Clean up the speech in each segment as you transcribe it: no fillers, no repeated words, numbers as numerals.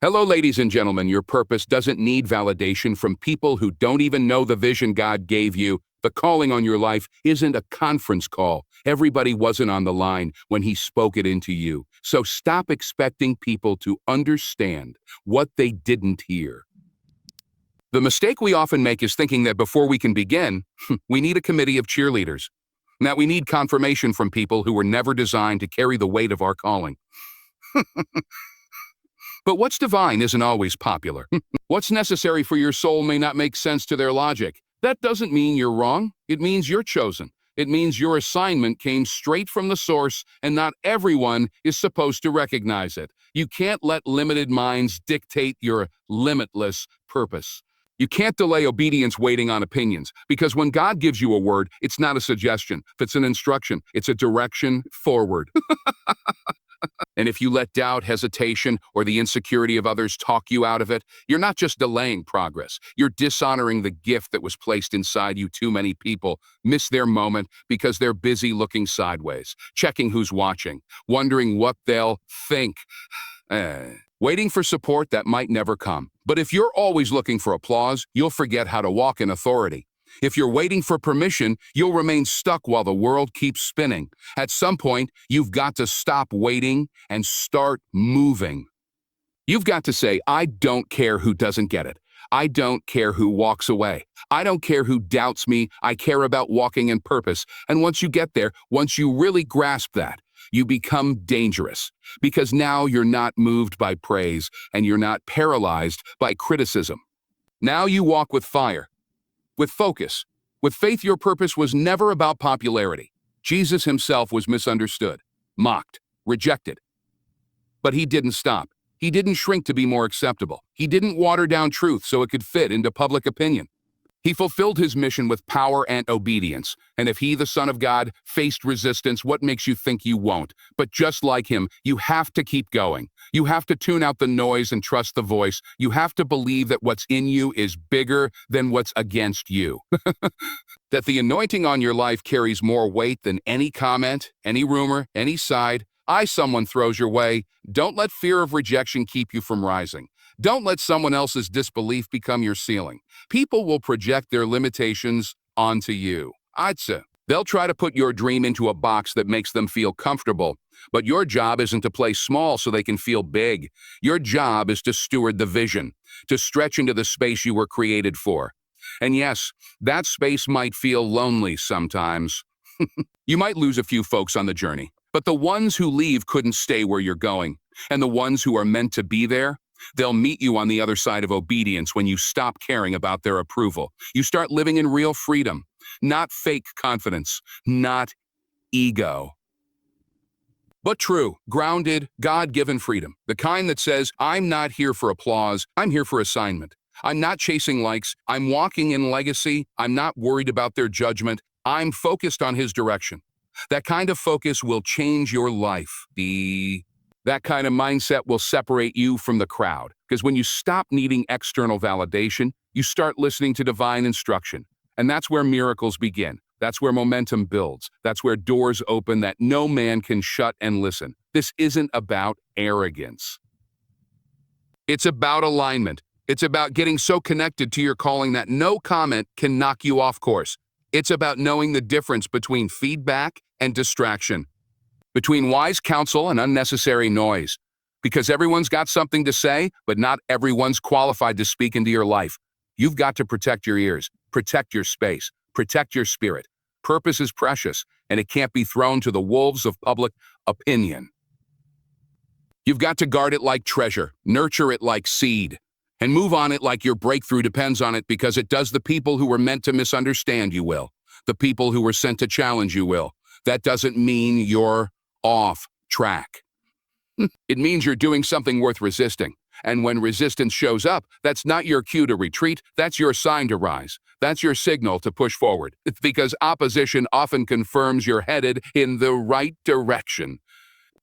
Hello, ladies and gentlemen. Your purpose doesn't need validation from people who don't even know the vision God gave you. The calling on your life isn't a conference call. Everybody wasn't on the line when He spoke it into you. So stop expecting people to understand what they didn't hear. The mistake we often make is thinking that before we can begin, we need a committee of cheerleaders. That we need confirmation from people who were never designed to carry the weight of our calling. But what's divine isn't always popular. What's necessary for your soul may not make sense to their logic. That doesn't mean you're wrong. It means you're chosen. It means your assignment came straight from the source, and not everyone is supposed to recognize it. You can't let limited minds dictate your limitless purpose. You can't delay obedience waiting on opinions, because when God gives you a word, it's not a suggestion. If it's an instruction, it's a direction forward. And if you let doubt, hesitation, or the insecurity of others talk you out of it, you're not just delaying progress. You're dishonoring the gift that was placed inside you. Too many people miss their moment because they're busy looking sideways, checking who's watching, wondering what they'll think. Waiting for support that might never come. But if you're always looking for applause, you'll forget how to walk in authority. If you're waiting for permission, you'll remain stuck while the world keeps spinning. At some point, you've got to stop waiting and start moving. You've got to say, I don't care who doesn't get it. I don't care who walks away. I don't care who doubts me. I care about walking in purpose. And once you get there, once you really grasp that, you become dangerous, because now you're not moved by praise and you're not paralyzed by criticism. Now you walk with fire, with focus, with faith. Your purpose was never about popularity. Jesus Himself was misunderstood, mocked, rejected. But He didn't stop. He didn't shrink to be more acceptable. He didn't water down truth so it could fit into public opinion. He fulfilled His mission with power and obedience. And if He, the Son of God, faced resistance, what makes you think you won't? But just like Him, you have to keep going. You have to tune out the noise and trust the voice. You have to believe that what's in you is bigger than what's against you. That the anointing on your life carries more weight than any comment, any rumor, any side eye someone throws your way. Don't let fear of rejection keep you from rising. Don't let someone else's disbelief become your ceiling. People will project their limitations onto you. They'll try to put your dream into a box that makes them feel comfortable. But your job isn't to play small so they can feel big. Your job is to steward the vision, to stretch into the space you were created for. And yes, that space might feel lonely sometimes. You might lose a few folks on the journey, but the ones who leave couldn't stay where you're going. And the ones who are meant to be there, they'll meet you on the other side of obedience when you stop caring about their approval. You start living in real freedom, not fake confidence, not ego. But true, grounded, God-given freedom. The kind that says, I'm not here for applause, I'm here for assignment. I'm not chasing likes, I'm walking in legacy, I'm not worried about their judgment, I'm focused on His direction. That kind of focus will change your life. That kind of mindset will separate you from the crowd, because when you stop needing external validation, you start listening to divine instruction. And that's where miracles begin. That's where momentum builds. That's where doors open that no man can shut. And listen, this isn't about arrogance. It's about alignment. It's about getting so connected to your calling that no comment can knock you off course. It's about knowing the difference between feedback and distraction, between wise counsel and unnecessary noise. Because everyone's got something to say, but not everyone's qualified to speak into your life. You've got to protect your ears, protect your space, protect your spirit. Purpose is precious, and it can't be thrown to the wolves of public opinion. You've got to guard it like treasure, nurture it like seed, and move on it like your breakthrough depends on it, because it does. The people who were meant to misunderstand you will. The people who were sent to challenge you will. That doesn't mean you're off track. It means you're doing something worth resisting. And when resistance shows up, that's not your cue to retreat, that's your sign to rise. That's your signal to push forward. It's because opposition often confirms you're headed in the right direction.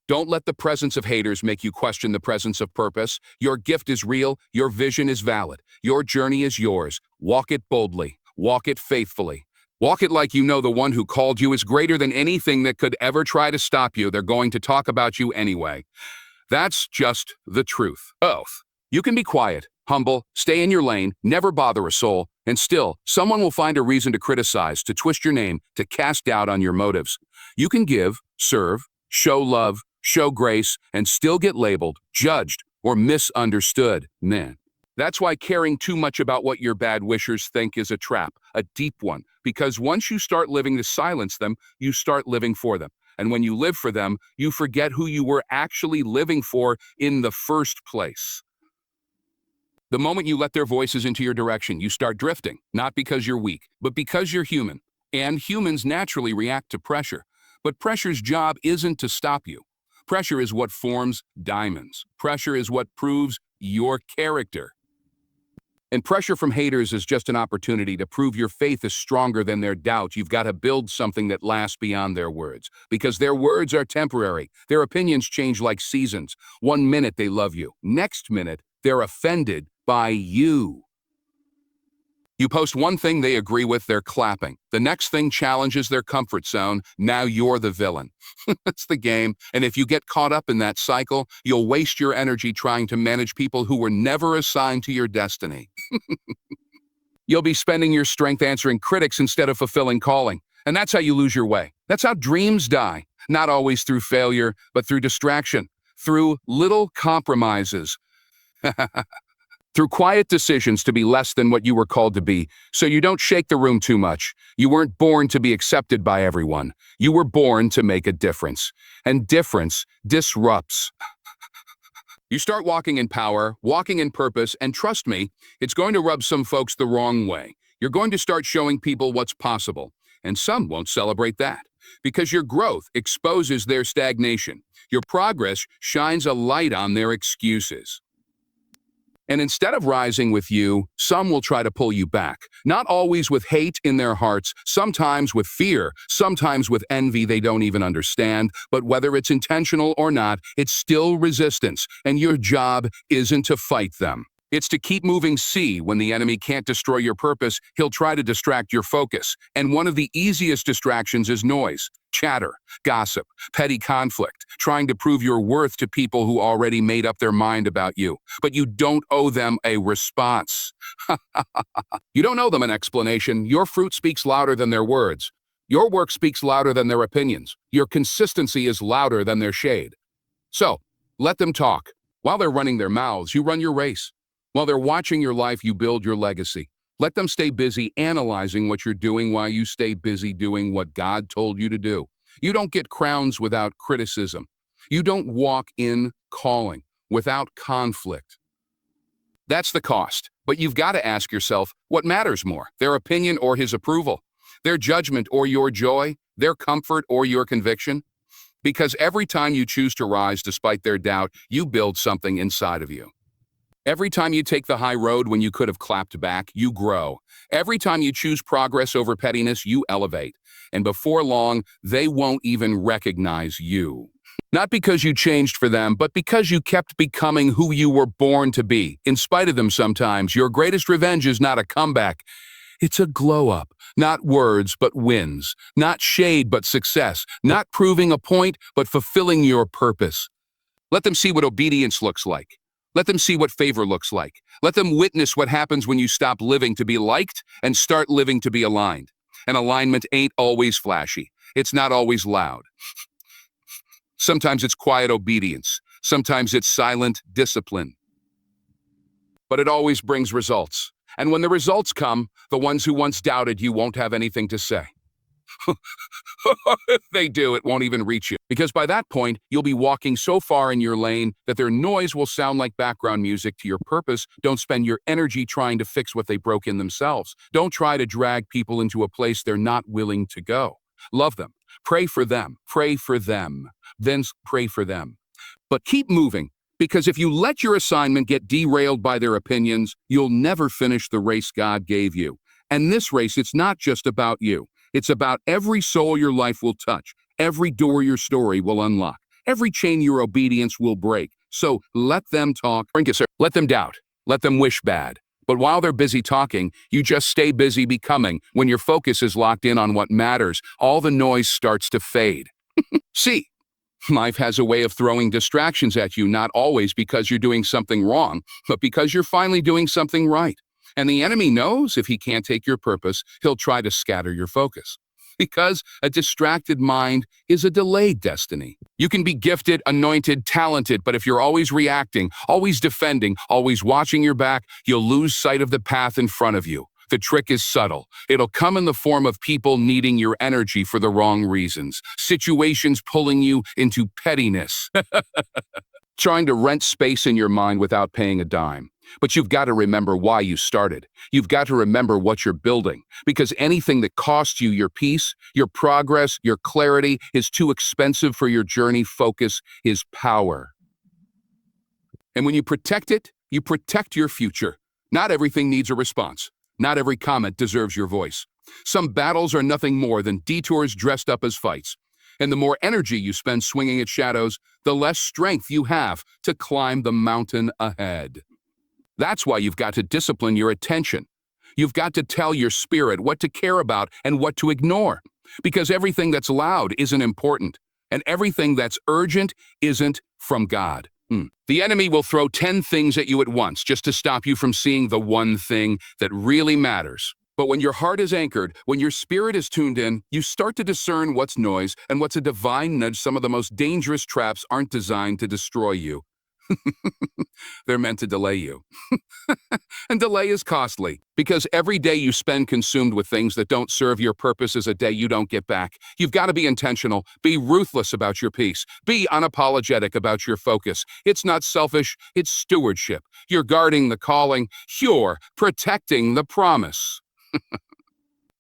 Don't let the presence of haters make you question the presence of purpose. Your gift is real, your vision is valid, your journey is yours. Walk it boldly, walk it faithfully. Walk it like you know the one who called you is greater than anything that could ever try to stop you. They're going to talk about you anyway. That's just the truth. You can be quiet, humble, stay in your lane, never bother a soul, and still, someone will find a reason to criticize, to twist your name, to cast doubt on your motives. You can give, serve, show love, show grace, and still get labeled, judged, or misunderstood. Man. That's why caring too much about what your bad wishers think is a trap, a deep one, because once you start living to silence them, you start living for them. And when you live for them, you forget who you were actually living for in the first place. The moment you let their voices into your direction, you start drifting, not because you're weak, but because you're human. And humans naturally react to pressure. But pressure's job isn't to stop you. Pressure is what forms diamonds. Pressure is what proves your character. And pressure from haters is just an opportunity to prove your faith is stronger than their doubt. You've got to build something that lasts beyond their words. Because their words are temporary. Their opinions change like seasons. 1 minute they love you. Next minute, they're offended by you. You post one thing they agree with, they're clapping. The next thing challenges their comfort zone. Now you're the villain. That's the game. And if you get caught up in that cycle, you'll waste your energy trying to manage people who were never assigned to your destiny. You'll be spending your strength answering critics instead of fulfilling calling. And that's how you lose your way. That's how dreams die. Not always through failure, but through distraction, through little compromises. Through quiet decisions to be less than what you were called to be, so you don't shake the room too much. You weren't born to be accepted by everyone. You were born to make a difference. And difference disrupts. You start walking in power, walking in purpose, and trust me, it's going to rub some folks the wrong way. You're going to start showing people what's possible, and some won't celebrate that. Because your growth exposes their stagnation. Your progress shines a light on their excuses. And instead of rising with you, some will try to pull you back. Not always with hate in their hearts, sometimes with fear, sometimes with envy they don't even understand. But whether it's intentional or not, it's still resistance. And your job isn't to fight them. It's to keep moving. See, when the enemy can't destroy your purpose, he'll try to distract your focus. And one of the easiest distractions is noise, chatter, gossip, petty conflict, trying to prove your worth to people who already made up their mind about you. But you don't owe them a response. You don't owe them an explanation. Your fruit speaks louder than their words. Your work speaks louder than their opinions. Your consistency is louder than their shade. So, let them talk. While they're running their mouths, you run your race. While they're watching your life, you build your legacy. Let them stay busy analyzing what you're doing while you stay busy doing what God told you to do. You don't get crowns without criticism. You don't walk in calling without conflict. That's the cost. But you've got to ask yourself, what matters more, their opinion or his approval? Their judgment or your joy? Their comfort or your conviction? Because every time you choose to rise despite their doubt, you build something inside of you. Every time you take the high road when you could have clapped back, you grow. Every time you choose progress over pettiness, you elevate. And before long, they won't even recognize you. Not because you changed for them, but because you kept becoming who you were born to be. In spite of them sometimes, your greatest revenge is not a comeback. It's a glow-up. Not words, but wins. Not shade, but success. Not proving a point, but fulfilling your purpose. Let them see what obedience looks like. Let them see what favor looks like. Let them witness what happens when you stop living to be liked and start living to be aligned. And alignment ain't always flashy. It's not always loud. Sometimes it's quiet obedience. Sometimes it's silent discipline. But it always brings results. And when the results come, the ones who once doubted you won't have anything to say. If they do, it won't even reach you. Because by that point, you'll be walking so far in your lane that their noise will sound like background music to your purpose. Don't spend your energy trying to fix what they broke in themselves. Don't try to drag people into a place they're not willing to go. Love them. Pray for them. Pray for them. Then pray for them. But keep moving. Because if you let your assignment get derailed by their opinions, you'll never finish the race God gave you. And this race, it's not just about you. It's about every soul your life will touch, every door your story will unlock, every chain your obedience will break. So let them talk. Let them doubt. Let them wish bad. But while they're busy talking, you just stay busy becoming. When your focus is locked in on what matters, all the noise starts to fade. See, Life has a way of throwing distractions at you, not always because you're doing something wrong, but because you're finally doing something right. And the enemy knows if he can't take your purpose, he'll try to scatter your focus. Because a distracted mind is a delayed destiny. You can be gifted, anointed, talented, but if you're always reacting, always defending, always watching your back, you'll lose sight of the path in front of you. The trick is subtle. It'll come in the form of people needing your energy for the wrong reasons, situations pulling you into pettiness, trying to rent space in your mind without paying a dime. But you've got to remember why you started. You've got to remember what you're building, because anything that costs you your peace, your progress, your clarity is too expensive for your journey. Focus is power. And when you protect it, you protect your future. Not everything needs a response. Not every comment deserves your voice. Some battles are nothing more than detours dressed up as fights. And the more energy you spend swinging at shadows, the less strength you have to climb the mountain ahead. That's why you've got to discipline your attention. You've got to tell your spirit what to care about and what to ignore. Because everything that's loud isn't important, and everything that's urgent isn't from God. The enemy will throw 10 things at you at once just to stop you from seeing the one thing that really matters. But when your heart is anchored, when your spirit is tuned in, you start to discern what's noise and what's a divine nudge. Some of the most dangerous traps aren't designed to destroy you. They're meant to delay you. And delay is costly, because every day you spend consumed with things that don't serve your purpose is a day you don't get back. You've got to be intentional, be ruthless about your peace, be unapologetic about your focus. It's not selfish, it's stewardship. You're guarding the calling, you're protecting the promise.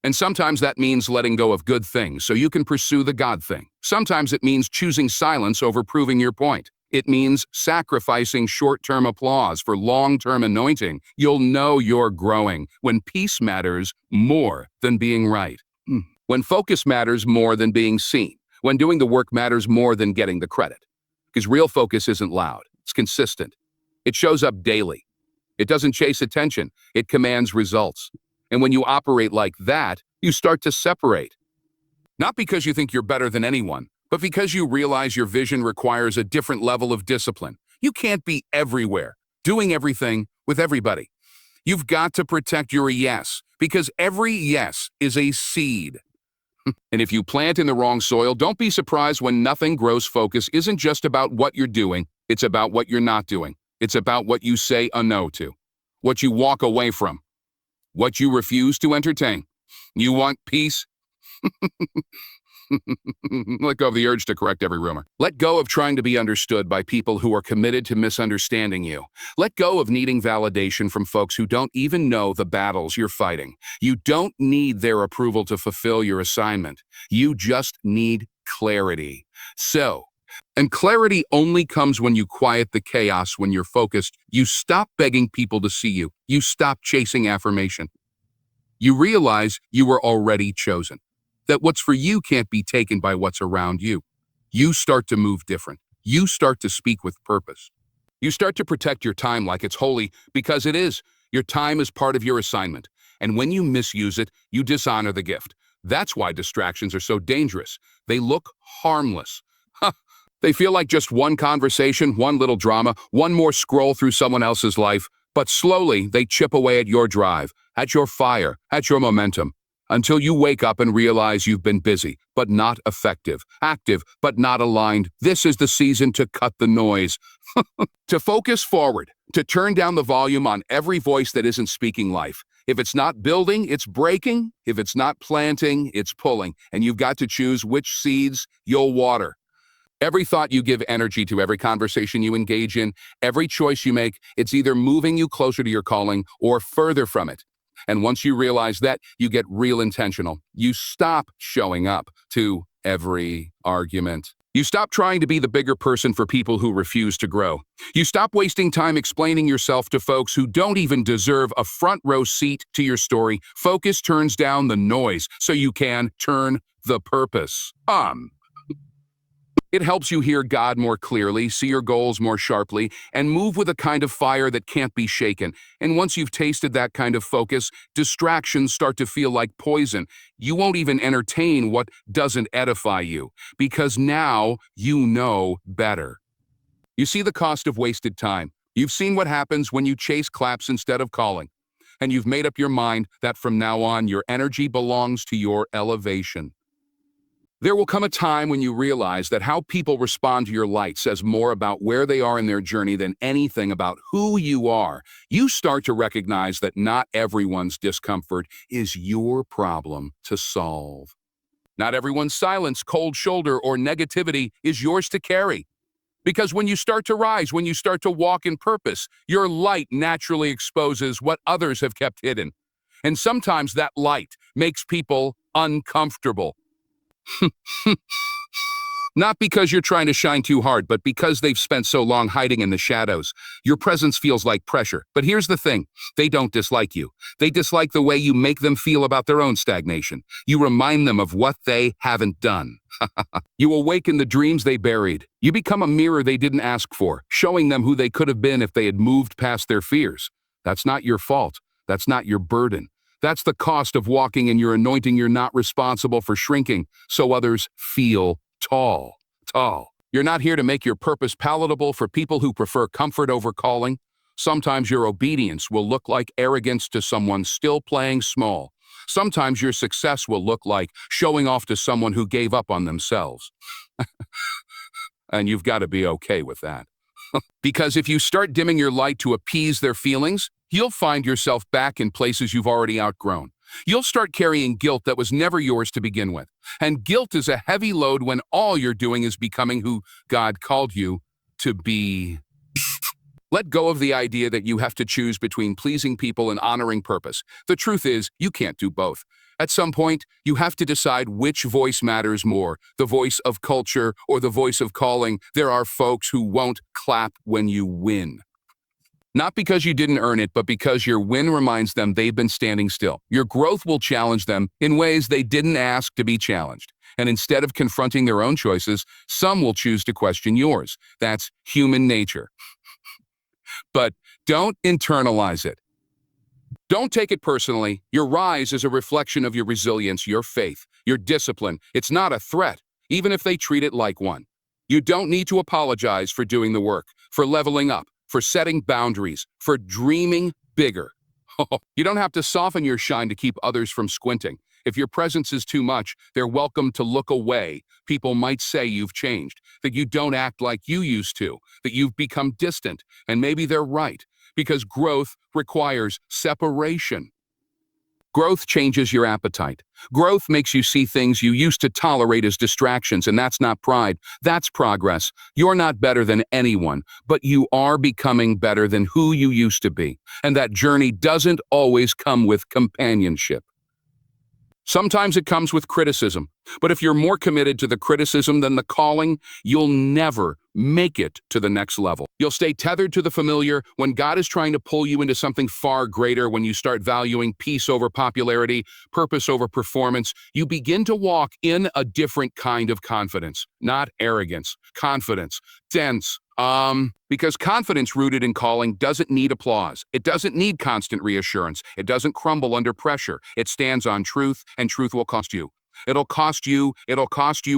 And sometimes that means letting go of good things so you can pursue the God thing. Sometimes it means choosing silence over proving your point. It means sacrificing short-term applause for long-term anointing. You'll know you're growing when peace matters more than being right. When focus matters more than being seen. When doing the work matters more than getting the credit. Because real focus isn't loud. It's consistent. It shows up daily. It doesn't chase attention. It commands results. And when you operate like that, you start to separate. Not because you think you're better than anyone, but because you realize your vision requires a different level of discipline. You can't be everywhere, doing everything with everybody. You've got to protect your yes, because every yes is a seed. And if you plant in the wrong soil, don't be surprised when nothing grows. Focus isn't just about what you're doing, it's about what you're not doing. It's about what you say a no to, what you walk away from, what you refuse to entertain. You want peace? Let go of the urge to correct every rumor. Let go of trying to be understood by people who are committed to misunderstanding you. Let go of needing validation from folks who don't even know the battles you're fighting. You don't need their approval to fulfill your assignment. You just need clarity. And clarity only comes when you quiet the chaos. When you're focused, you stop begging people to see you. You stop chasing affirmation. You realize you were already chosen. That what's for you can't be taken by what's around you. You start to move different. You start to speak with purpose. You start to protect your time like it's holy, because it is. Your time is part of your assignment. And when you misuse it, you dishonor the gift. That's why distractions are so dangerous. They look harmless. They feel like just one conversation, one little drama, one more scroll through someone else's life. But slowly, they chip away at your drive, at your fire, at your momentum. Until you wake up and realize you've been busy, but not effective, active, but not aligned. This is the season to cut the noise, to focus forward, to turn down the volume on every voice that isn't speaking life. If it's not building, it's breaking. If it's not planting, it's pulling. And you've got to choose which seeds you'll water. Every thought you give energy to, every conversation you engage in, every choice you make, it's either moving you closer to your calling or further from it. And once you realize that, you get real intentional. You stop showing up to every argument. You stop trying to be the bigger person for people who refuse to grow. You stop wasting time explaining yourself to folks who don't even deserve a front row seat to your story. Focus turns down the noise so you can turn the purpose on. It helps you hear God more clearly, see your goals more sharply, and move with a kind of fire that can't be shaken. And once you've tasted that kind of focus, distractions start to feel like poison. You won't even entertain what doesn't edify you, because now you know better. You see the cost of wasted time. You've seen what happens when you chase claps instead of calling. And you've made up your mind that from now on, your energy belongs to your elevation. There will come a time when you realize that how people respond to your light says more about where they are in their journey than anything about who you are. You start to recognize that not everyone's discomfort is your problem to solve. Not everyone's silence, cold shoulder, or negativity is yours to carry. Because when you start to rise, when you start to walk in purpose, your light naturally exposes what others have kept hidden. And sometimes that light makes people uncomfortable. Not because you're trying to shine too hard, but because they've spent so long hiding in the shadows. Your presence feels like pressure. But here's the thing, they don't dislike you. They dislike the way you make them feel about their own stagnation. You remind them of what they haven't done. You awaken the dreams they buried. You become a mirror they didn't ask for, showing them who they could have been if they had moved past their fears. That's not your fault. That's not your burden. That's the cost of walking in your anointing. You're not responsible for shrinking so others feel tall. You're not here to make your purpose palatable for people who prefer comfort over calling. Sometimes your obedience will look like arrogance to someone still playing small. Sometimes your success will look like showing off to someone who gave up on themselves. And you've got to be okay with that. Because if you start dimming your light to appease their feelings, you'll find yourself back in places you've already outgrown. You'll start carrying guilt that was never yours to begin with. And guilt is a heavy load when all you're doing is becoming who God called you to be. Let go of the idea that you have to choose between pleasing people and honoring purpose. The truth is, you can't do both. At some point, you have to decide which voice matters more, the voice of culture or the voice of calling. There are folks who won't clap when you win. Not because you didn't earn it, but because your win reminds them they've been standing still. Your growth will challenge them in ways they didn't ask to be challenged. And instead of confronting their own choices, some will choose to question yours. That's human nature. But don't internalize it. Don't take it personally. Your rise is a reflection of your resilience, your faith, your discipline. It's not a threat, even if they treat it like one. You don't need to apologize for doing the work, for leveling up, for setting boundaries, for dreaming bigger. You don't have to soften your shine to keep others from squinting. If your presence is too much, they're welcome to look away. People might say you've changed, that you don't act like you used to, that you've become distant, and maybe they're right, because growth requires separation. Growth changes your appetite. Growth makes you see things you used to tolerate as distractions, and that's not pride, that's progress. You're not better than anyone, but you are becoming better than who you used to be. And that journey doesn't always come with companionship. Sometimes it comes with criticism, but if you're more committed to the criticism than the calling, you'll never make it to the next level. You'll stay tethered to the familiar when God is trying to pull you into something far greater. When you start valuing peace over popularity, purpose over performance, you begin to walk in a different kind of confidence, not arrogance, confidence, dense. Because confidence rooted in calling doesn't need applause. It doesn't need constant reassurance. It doesn't crumble under pressure. It stands on truth, and truth will cost you. It'll cost you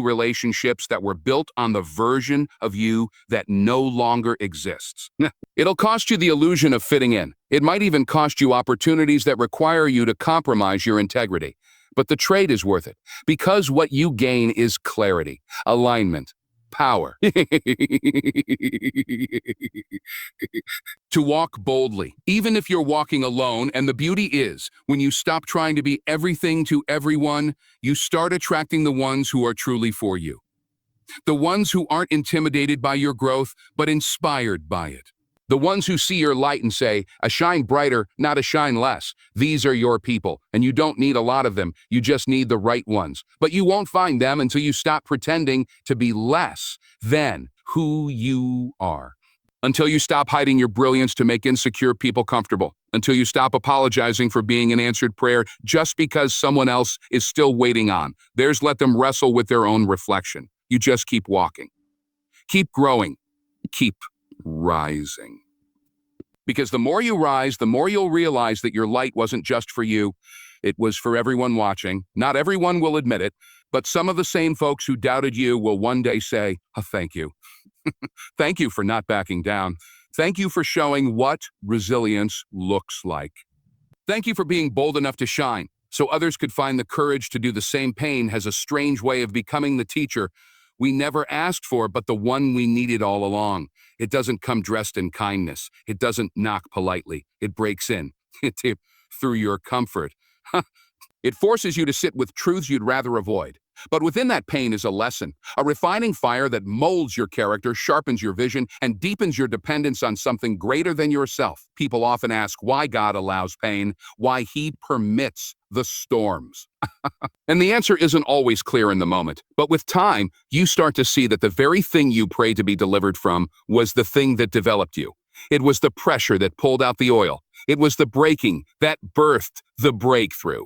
relationships that were built on the version of you that no longer exists. It'll cost you the illusion of fitting in. It might even cost you opportunities that require you to compromise your integrity. But the trade is worth it, because what you gain is clarity, alignment, power. To walk boldly, even if you're walking alone. And the beauty is, when you stop trying to be everything to everyone, you start attracting the ones who are truly for you. The ones who aren't intimidated by your growth, but inspired by it. The ones who see your light and say, a shine brighter, not a shine less. These are your people, and you don't need a lot of them. You just need the right ones. But you won't find them until you stop pretending to be less than who you are. Until you stop hiding your brilliance to make insecure people comfortable. Until you stop apologizing for being an answered prayer just because someone else is still waiting on. Let them wrestle with their own reflection. You just keep walking. Keep growing. Keep rising. Because the more you rise, the more you'll realize that your light wasn't just for you. It was for everyone watching. Not everyone will admit it, but some of the same folks who doubted you will one day say, oh, thank you. Thank you for not backing down. Thank you for showing what resilience looks like. Thank you for being bold enough to shine, so others could find the courage to do the same. Pain has a strange way of becoming the teacher we never asked for, but the one we needed all along. It doesn't come dressed in kindness. It doesn't knock politely. It breaks in through your comfort. It forces you to sit with truths you'd rather avoid. But within that pain is a lesson, a refining fire that molds your character, sharpens your vision, and deepens your dependence on something greater than yourself. People often ask why God allows pain, why He permits the storms. And the answer isn't always clear in the moment. But with time, you start to see that the very thing you prayed to be delivered from was the thing that developed you. It was the pressure that pulled out the oil. It was the breaking that birthed the breakthrough.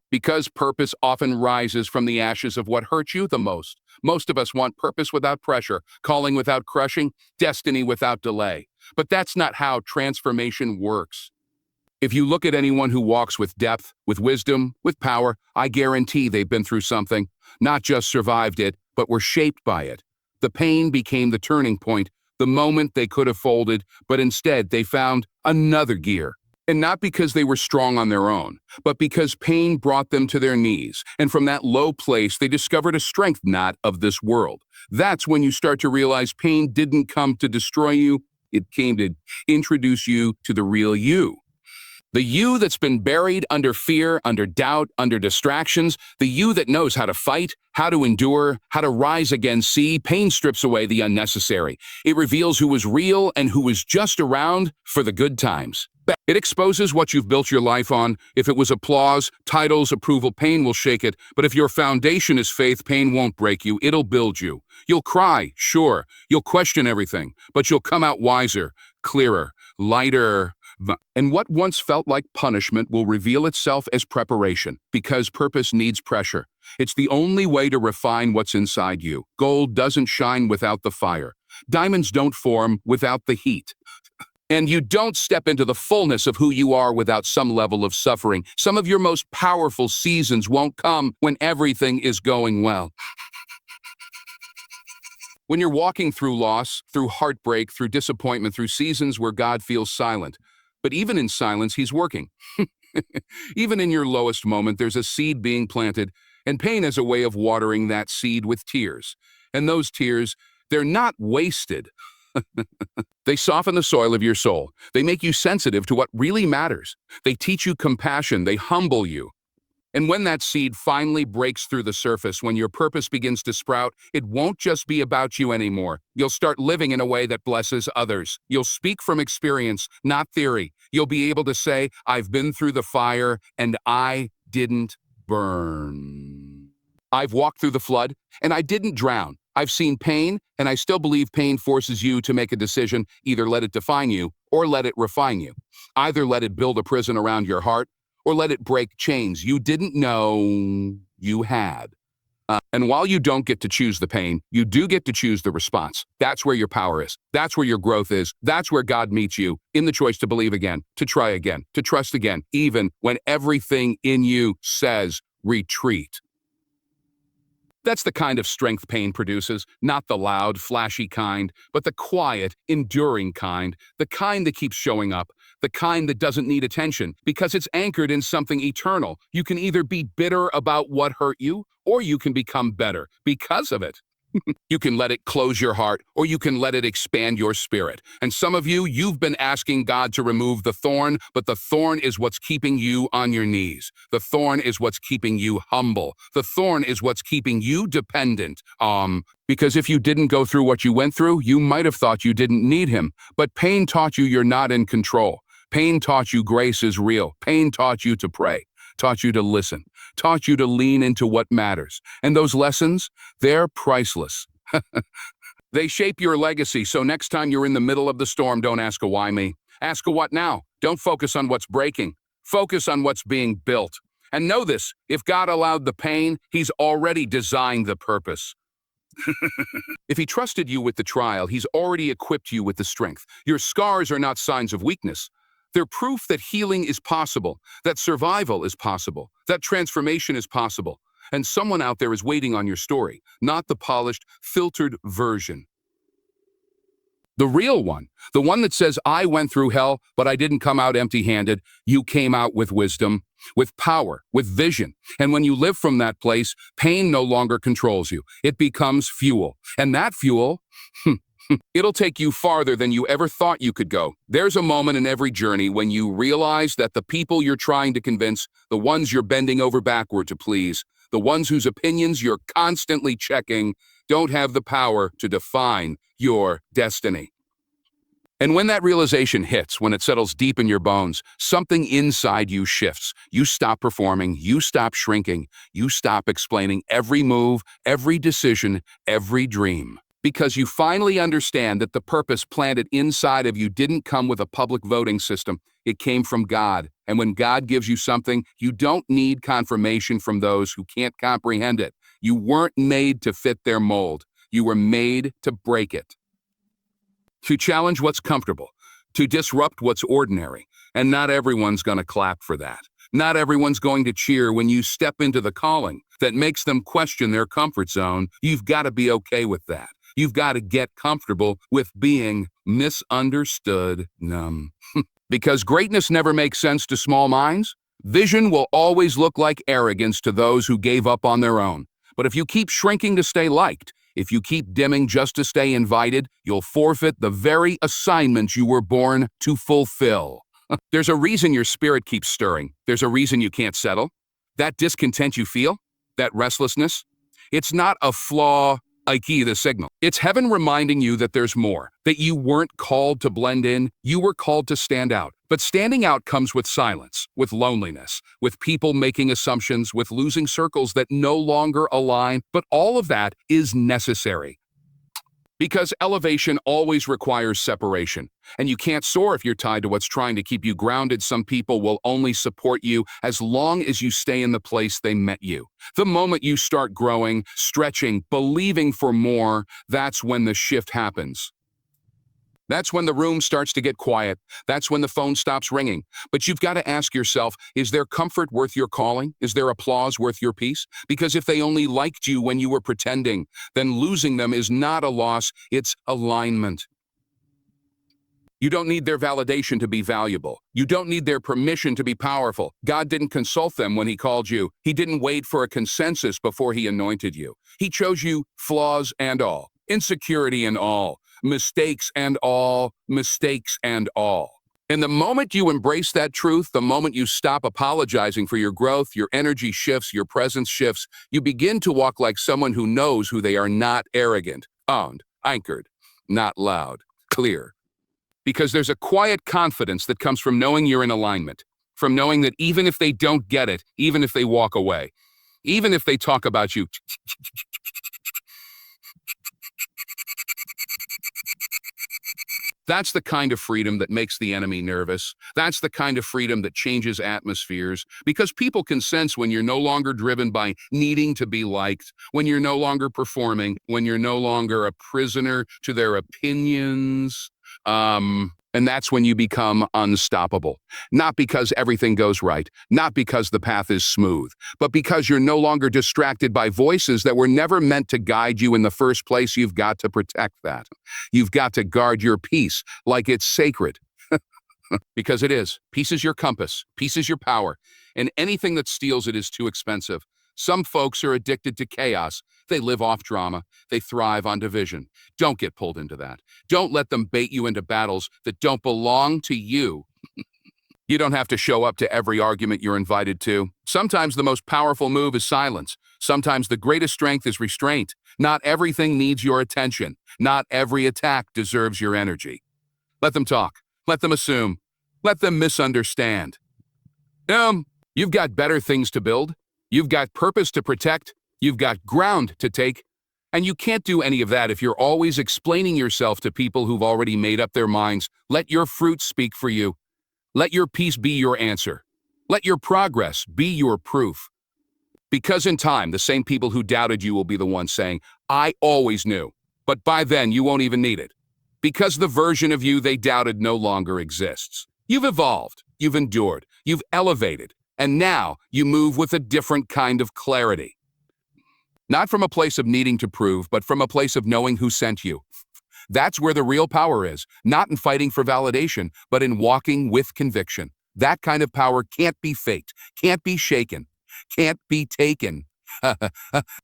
Because purpose often rises from the ashes of what hurt you the most. Most of us want purpose without pressure, calling without crushing, destiny without delay. But that's not how transformation works. If you look at anyone who walks with depth, with wisdom, with power, I guarantee they've been through something, not just survived it, but were shaped by it. The pain became the turning point, the moment they could have folded, but instead they found another gear. And not because they were strong on their own, but because pain brought them to their knees. And from that low place, they discovered a strength not of this world. That's when you start to realize pain didn't come to destroy you. It came to introduce you to the real you. The you that's been buried under fear, under doubt, under distractions, the you that knows how to fight, how to endure, how to rise again. See, pain strips away the unnecessary. It reveals who was real and who was just around for the good times. It exposes what you've built your life on. If it was applause, titles, approval, pain will shake it. But if your foundation is faith, pain won't break you. It'll build you. You'll cry, sure. You'll question everything, but you'll come out wiser, clearer, lighter. And what once felt like punishment will reveal itself as preparation, because purpose needs pressure. It's the only way to refine what's inside you. Gold doesn't shine without the fire. Diamonds don't form without the heat. And you don't step into the fullness of who you are without some level of suffering. Some of your most powerful seasons won't come when everything is going well. When you're walking through loss, through heartbreak, through disappointment, through seasons where God feels silent. But even in silence, He's working. Even in your lowest moment, there's a seed being planted, and pain is a way of watering that seed with tears. And those tears, they're not wasted. They soften the soil of your soul. They make you sensitive to what really matters. They teach you compassion. They humble you. And when that seed finally breaks through the surface, when your purpose begins to sprout, it won't just be about you anymore. You'll start living in a way that blesses others. You'll speak from experience, not theory. You'll be able to say, I've been through the fire and I didn't burn. I've walked through the flood and I didn't drown. I've seen pain, and I still believe pain forces you to make a decision. Either let it define you or let it refine you. Either let it build a prison around your heart or let it break chains you didn't know you had. And while you don't get to choose the pain, you do get to choose the response. That's where your power is. That's where your growth is. That's where God meets you in the choice to believe again, to try again, to trust again, even when everything in you says retreat. That's the kind of strength pain produces, not the loud, flashy kind, but the quiet, enduring kind, the kind that keeps showing up, the kind that doesn't need attention because it's anchored in something eternal. You can either be bitter about what hurt you, or you can become better because of it. You can let it close your heart, or you can let it expand your spirit. And some of you, you've been asking God to remove the thorn, but the thorn is what's keeping you on your knees. The thorn is what's keeping you humble. The thorn is what's keeping you dependent. Because if you didn't go through what you went through, you might have thought you didn't need Him. But pain taught you you're not in control. Pain taught you grace is real. Pain taught you to pray, taught you to listen, taught you to lean into what matters. And those lessons, they're priceless. They shape your legacy, so next time you're in the middle of the storm, don't ask a why me. Ask a what now. Don't focus on what's breaking. Focus on what's being built. And know this, if God allowed the pain, He's already designed the purpose. If he trusted you with the trial, he's already equipped you with the strength. Your scars are not signs of weakness. They're proof that healing is possible, that survival is possible, that transformation is possible. And someone out there is waiting on your story, not the polished, filtered version. The real one, the one that says, I went through hell, but I didn't come out empty-handed. You came out with wisdom, with power, with vision. And when you live from that place, pain no longer controls you. It becomes fuel. And that fuel, it'll take you farther than you ever thought you could go. There's a moment in every journey when you realize that the people you're trying to convince, the ones you're bending over backward to please, the ones whose opinions you're constantly checking, don't have the power to define your destiny. And when that realization hits, when it settles deep in your bones, something inside you shifts. You stop performing, you stop shrinking, you stop explaining every move, every decision, every dream. Because you finally understand that the purpose planted inside of you didn't come with a public voting system. It came from God. And when God gives you something, you don't need confirmation from those who can't comprehend it. You weren't made to fit their mold. You were made to break it. To challenge what's comfortable, to disrupt what's ordinary. And not everyone's going to clap for that. Not everyone's going to cheer when you step into the calling that makes them question their comfort zone. You've got to be okay with that. You've got to get comfortable with being misunderstood. Because greatness never makes sense to small minds. Vision will always look like arrogance to those who gave up on their own. But if you keep shrinking to stay liked, if you keep dimming just to stay invited, you'll forfeit the very assignment you were born to fulfill. There's a reason your spirit keeps stirring. There's a reason you can't settle. That discontent you feel, that restlessness, it's not a flaw, i.e. the signal. It's heaven reminding you that there's more, that you weren't called to blend in, you were called to stand out. But standing out comes with silence, with loneliness, with people making assumptions, with losing circles that no longer align. But all of that is necessary. Because elevation always requires separation. And you can't soar if you're tied to what's trying to keep you grounded. Some people will only support you as long as you stay in the place they met you. The moment you start growing, stretching, believing for more, that's when the shift happens. That's when the room starts to get quiet. That's when the phone stops ringing. But you've got to ask yourself, is their comfort worth your calling? Is their applause worth your peace? Because if they only liked you when you were pretending, then losing them is not a loss, it's alignment. You don't need their validation to be valuable. You don't need their permission to be powerful. God didn't consult them when he called you. He didn't wait for a consensus before he anointed you. He chose you, flaws and all, insecurity and all, mistakes and all, mistakes and all. And the moment you embrace that truth, the moment you stop apologizing for your growth, your energy shifts, your presence shifts, you begin to walk like someone who knows who they are, not arrogant, owned, anchored, not loud, clear. Because there's a quiet confidence that comes from knowing you're in alignment, from knowing that even if they don't get it, even if they walk away, even if they talk about you, that's the kind of freedom that makes the enemy nervous. That's the kind of freedom that changes atmospheres, because people can sense when you're no longer driven by needing to be liked, when you're no longer performing, when you're no longer a prisoner to their opinions. And that's when you become unstoppable. Not because everything goes right, not because the path is smooth, but because you're no longer distracted by voices that were never meant to guide you in the first place. You've got to protect that. You've got to guard your peace like it's sacred. Because it is. Peace is your compass. Peace is your power. And anything that steals it is too expensive. Some folks are addicted to chaos. They live off drama. They thrive on division. Don't get pulled into that. Don't let them bait you into battles that don't belong to you. You don't have to show up to every argument you're invited to. Sometimes the most powerful move is silence. Sometimes the greatest strength is restraint. Not everything needs your attention. Not every attack deserves your energy. Let them talk. Let them assume. Let them misunderstand. You've got better things to build. You've got purpose to protect. You've got ground to take. And you can't do any of that if you're always explaining yourself to people who've already made up their minds. Let your fruit speak for you. Let your peace be your answer. Let your progress be your proof. Because in time, the same people who doubted you will be the ones saying, I always knew. But by then, you won't even need it. Because the version of you they doubted no longer exists. You've evolved, you've endured, you've elevated, and now you move with a different kind of clarity. Not from a place of needing to prove, but from a place of knowing who sent you. That's where the real power is, not in fighting for validation, but in walking with conviction. That kind of power can't be faked, can't be shaken, can't be taken.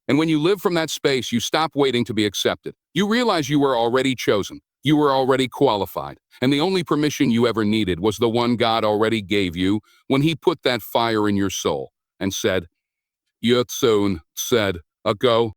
And when you live from that space, you stop waiting to be accepted. You realize you were already chosen. You were already qualified. And the only permission you ever needed was the one God already gave you when He put that fire in your soul and said, "Yotsun said, ago."